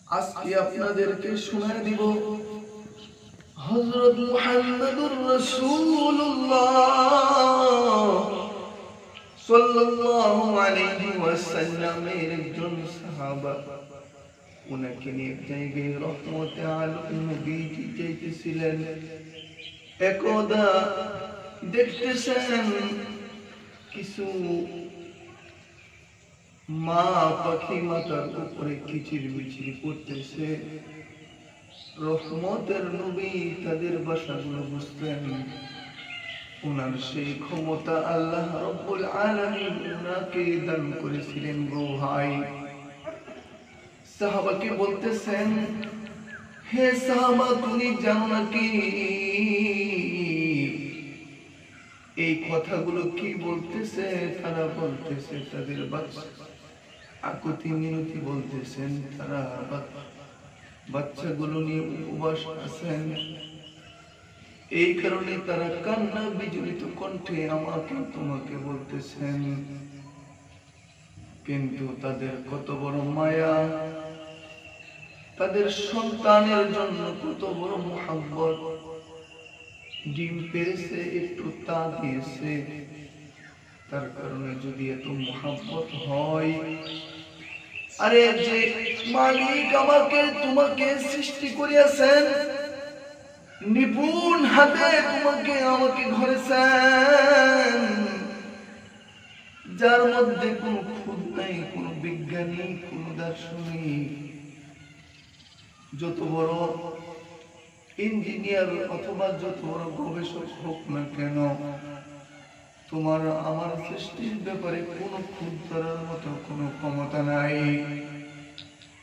আজকে আপনাদেরকে শোনায় দিব হযরত মুহাম্মদুর রাসূলুল্লাহ সাল্লাল্লাহু আলাইহি ওয়াসাল্লামের একজন সাহাবা। উনাকে নিয়ে এক জায়গায় রহমতে আলম নবীজি যাইতেছিলেন। একদা দেখতেছেন কিছু মা পাখি মাথার উপরে কিচিরমিচির করতেছে। রহমতের নবী তাদের বাসাগুলো বুঝতেন। উনার সেই ক্ষমতা আল্লাহ রাব্বুল আলামিন উনাকে দান করেছিলেন। গো ভাই, সাহাবাকে বলতেছেন, হে সাহাবা, তুমি জানো নাকি এই কথাগুলো কি বলতেছে? তারা বলতেছে তাদের আকুতি মিনতি বলতেছেন, তারা বাচ্চাগুলো নিয়ে উপবাস আছেন। এই কারণে তারা কান্না বিজড়িত কণ্ঠে আমাকে তোমাকে বলতেছেন। কিন্তু তাদের কত বড় মায়া, তাদের সন্তানের জন্য কত বড় মুহাব্বত। ডিম পেরেছে, একটু তা দিয়েছে। তার কারণে যদি এত মুহাব্বত হয়, আরে যে মালিক আমাকে তোমাকে সৃষ্টি করিয়াছেন, নিপুণ হাতে তোমাকে আমাকে গড়েছেন, যার মধ্যে কোনো খুঁত নাই, কোনো বিজ্ঞানী, কোনো দার্শনিক, যত বড় ইঞ্জিনিয়ার অথবা যত বড় গবেষক হোক না কেন, তোমার আমার সৃষ্টির ব্যাপারে কোনো খুঁত ধরার মতো কোনো ক্ষমতা নাই।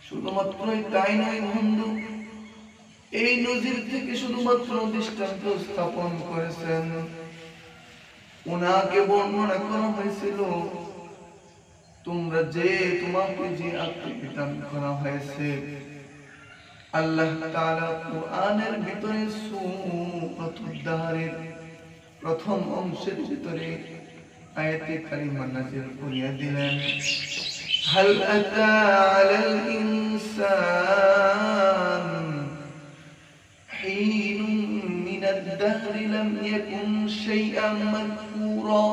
শুধুমাত্র তাই নয় বন্ধু, এই নজির থেকে শুধুমাত্র দৃষ্টান্ত স্থাপন করেছেন। ওনাকে বর্ণনা করা হয়েছিল, তোমাকে যে আকৃতি দান করা হয়েছে, আল্লাহ তাআলা কুরআনের ভিতরে সূরাতুদ দাহরের প্রথম অংশের ভিতরে আয়াতে কারিমা নাযিল করিয়া দিলেন। হাল আতা আলাল ইনসান হিনুম মিনাদ দাহরি লাম ইয়াকুন শাইআন মাযকুরা।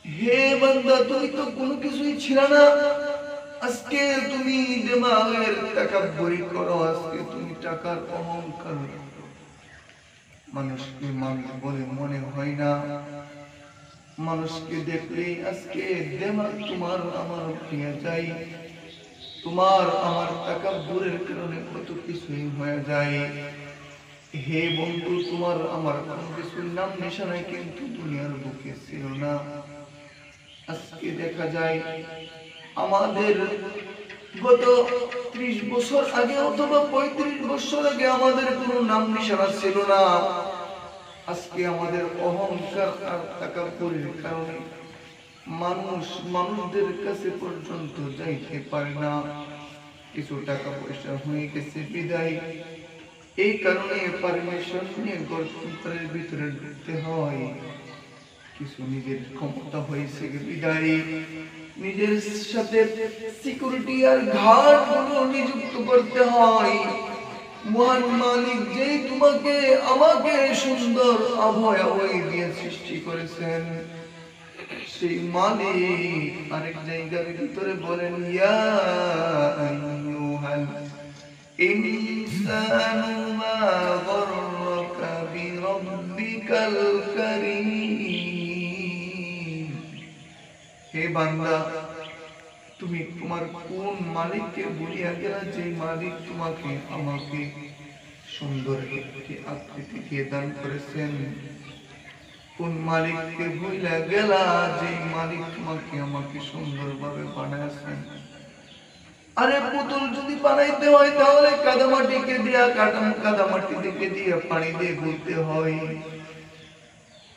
হে বান্দা, তুমি তো কোনো কিছুই ছিল না, আজকে তুমি দিমাগের তাকাব্বুরি করো, আজকে তুমি টাকার অহংকার, মানুষকে মানুষ বলে মনে হয় না। মানুষকে দেখলেই আজকে দিমাগ তোমার আমার ভেঙে যায়। তোমার আমার তাকাব্বুরের কারণে কত কিছুই হয়ে যায়। হে বন্ধু, তোমার আমার কোনো কিছুর নাম নিশানাই কিন্তু দুনিয়ার বুকে ছিল না। আজকে দেখা যায় আমাদের গত 30 বছর আগে অথবা 35 বছর আগে আমাদের কোনো নাম নিশানা ছিল না। আজকে আমাদের অহংকার আর তাকাব্বুরের কারণে মানুষদের কাছে পর্যন্ত যাইতে পারে না। কিছু টাকা পয়সা হয়ে গেছে বিদায়, এই কারণে পারমিশন নিয়ে গণতন্ত্রের ভিতরে ঢুকতে হয়। কিছু নিজের ক্ষমতা হয়েছে বিদায়, নিজের সাথে সিকিউরিটি আর গার্ডগুলো নিযুক্ত করতে হয়। মহান মালিক যেই তোমাকে আমাকে সুন্দর আবহাওয়া দিয়ে সৃষ্টি করেছেন, সেই মালিক আরেক জায়গার ভিতরে বলেন, ইয়া আইয়ুহাল ইনসানু মা গররাকা বিরাব্বিকাল কারীম। হে বান্দা, তুমি তোমার কোন মালিককে ভুলিয়া গেলা, যে মালিক তোমাকে আমাকে সুন্দর একটি আকৃতি দিয়ে দান করেছেন? কোন মালিককে ভুলিয়া গেলা, যে মালিক তোমাকে আমাকে সুন্দরভাবে বানাইছেন? আরে পুতুল যদি বানাইতে হয় তাহলে কাদামাটিকে দিয়া কাদামাটি দিকে দিয়ে পানি দিয়ে গুলতে হয়।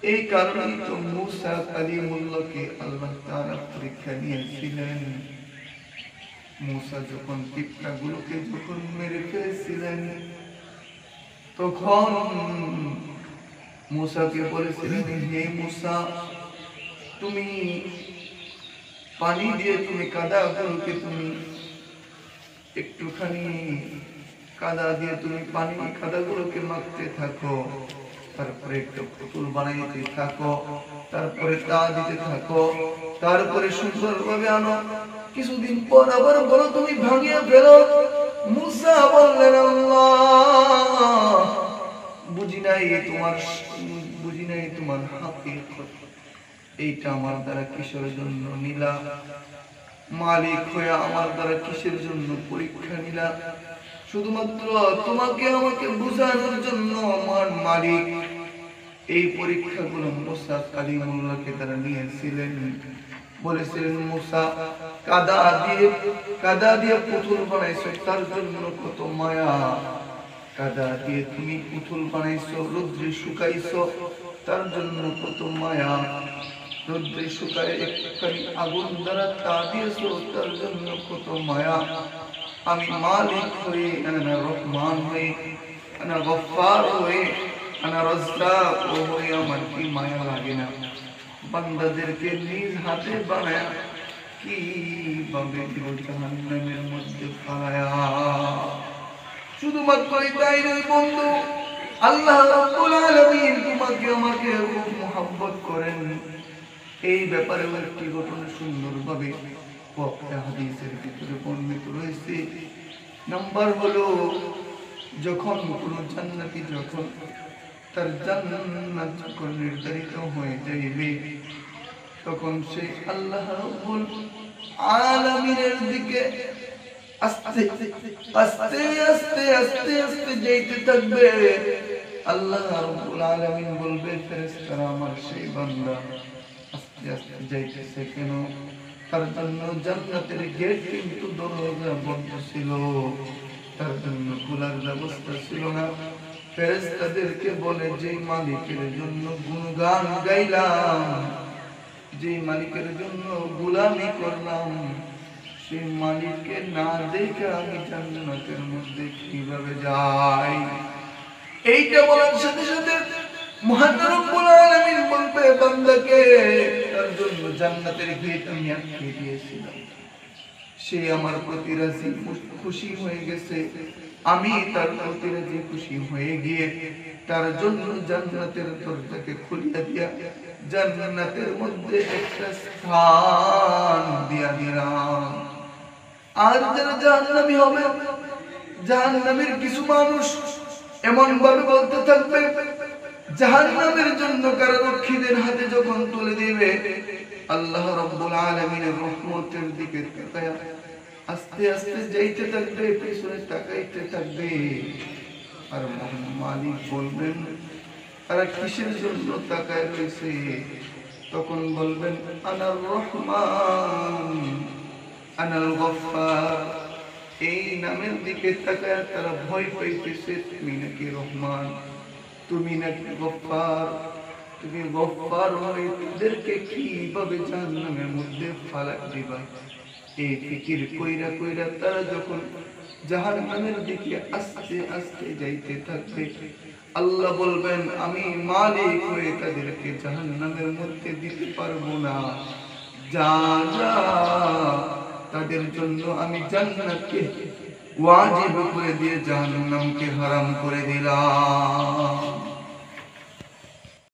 এই কারণেই তো মূসা কালিমুল্লাহকে আল্লাহ তাআলা পরীক্ষা নিয়েছিলেন। মূসা যখন পিঁপড়াগুলোকে যখন মেরে ফেলেছিলেন, তখন মূসাকে বলেছিলেন, হে মূসা, তুমি পানি দিয়ে তুমি কাদাগুলোকে তুমি একটুখানি কাদা দিয়ে তুমি পানি কাদাগুলোকে মাখতে থাকো, তারপরে একটু পুতুল বানাইতে থাকো, তারপরে তা দিতে থাকো, তারপরে সুন্দরভাবে আনো। কিছুদিন পর আবার বলো তুমি ভাঙিয়ে ফেলো। মুসা বললেন, আল্লাহ বুঝি নাই তোমার হাকিকত, এইটা আমার দ্বারা কিসের জন্য নিলা? মালিক হয়ে আমার দ্বারা কিসের জন্য পরীক্ষা নিলা? শুধুমাত্র তোমাকে আমাকে বুঝানোর জন্য আমার মালিক এই পরীক্ষাগুলো মুসা কালিমুল্লাহকে তারা নিয়েছিলেন। বলেছিলেন, মুসা কাদা দিয়ে পুতুল বানাইছো, তার জন্য কত মায়া। কাদা দিয়ে তুমি পুতুল বানাইছো, রৌদ্রে শুকাইছো, তার জন্য কত মায়া। রৌদ্রে শুকায় একটুখানি আগুন দ্বারা তা দিয়েছো, তার জন্য কত মায়া। আমি মালিক হয়ে, আনা রহমান হয়ে, আনা গফফার হয়ে, আনা রাজ্জাক হয়ে আমার কি মায়া লাগে না? বান্দাদেরকে নিজ হাতে বানায়া কিভাবে জাহান্নামের মধ্যে ফালায়া। শুধুমাত্র তাই নয় বন্ধু, আল্লাহ রাব্বুল আলামিন তোমাকে আমাকে খুব মহব্বত করেন। এই ব্যাপারে একটি ঘটনা সুন্দরভাবে হাদিসের ভিতরে বর্ণিত রয়েছে। নাম্বার হলো, যখন কোন জান্নাতি যখন তার জান্নাত যখন নির্ধারিত হয়ে যাইবে, তখন সে আল্লাহ রাব্বুল আলামিনের দিকে আস্তে আস্তে আস্তে আস্তে আস্তে যাইতে থাকবে। আল্লাহ রাব্বুল আলামিন বলবে, ফেরেশতারা আমার সেই বান্দা আস্তে আস্তে যাইতেছে কেন? তার জন্য জান্নাতের গেট কিন্তু দরজা বন্ধ ছিল, তার জন্য খোলার ব্যবস্থা ছিল না। ফেরেশতাদেরকে বলে, যে মালিকের জন্য গুণগান গাইলাম, যে মালিকের জন্য গোলামি করলাম, সেই মালিককে না দেখে আমি জান্নাতের মধ্যে কিভাবে যাই? এইটা বলার সাথে সাথে মহান রব্বুল আলামিন বলবে বান্দাকে, তার জন্য জান্নাতের গেট আমি আটকে দিয়েছিলাম, সে আমার প্রতি রাজি খুশি হয়ে গেছে, আমি তার প্রতি রাজি খুশি হয়ে গিয়ে তার জন্য জান্নাতের দরজাকে খুলিয়া দিয়া জান্নাতের মধ্যে একটা স্থান দিয়া দিলাম। আর যারা জাহান্নামী হবে, জাহান্নামের কিছু মানুষ এমন ভাবে বলতে থাকবে, জাহান্নামের জন্য কারারক্ষীদের হাতে যখন তুলে দিবে, আল্লাহ রাব্বুল আলামিনের রহমতের দিকে তাকায়া আস্তে আস্তে যাইতে থাকবে, পিছনে তাকাইতে থাকবে। আর মালিক বলবেন, তারা কিসের জন্য তাকায় রয়েছে? তখন বলবেন, আনার রহমান, আনাল গফফার। এই নামের দিকে তাকায় তারা ভয় পাইতেছে, তুমি নাকি রহমান, তুমি নাকি গফফার। তুমি গফফার হয়ে তাদেরকে কিভাবে জাহান্নামের মধ্যে ফালাক দিবা? এই ফিকির কইরা কইরা তারা যখন জাহান্নামের দিকে আস্তে আস্তে যাইতে থাকবে, আল্লাহ বলবেন, আমি মালিক হয়ে তাদেরকে জাহান্নামের মধ্যে দিতে পারবো না। যা যা, তাদের জন্য আমি জান্নাতকে ওয়াজিব করে দিয়ে জাহান্নামকে হারাম করে দিলাম।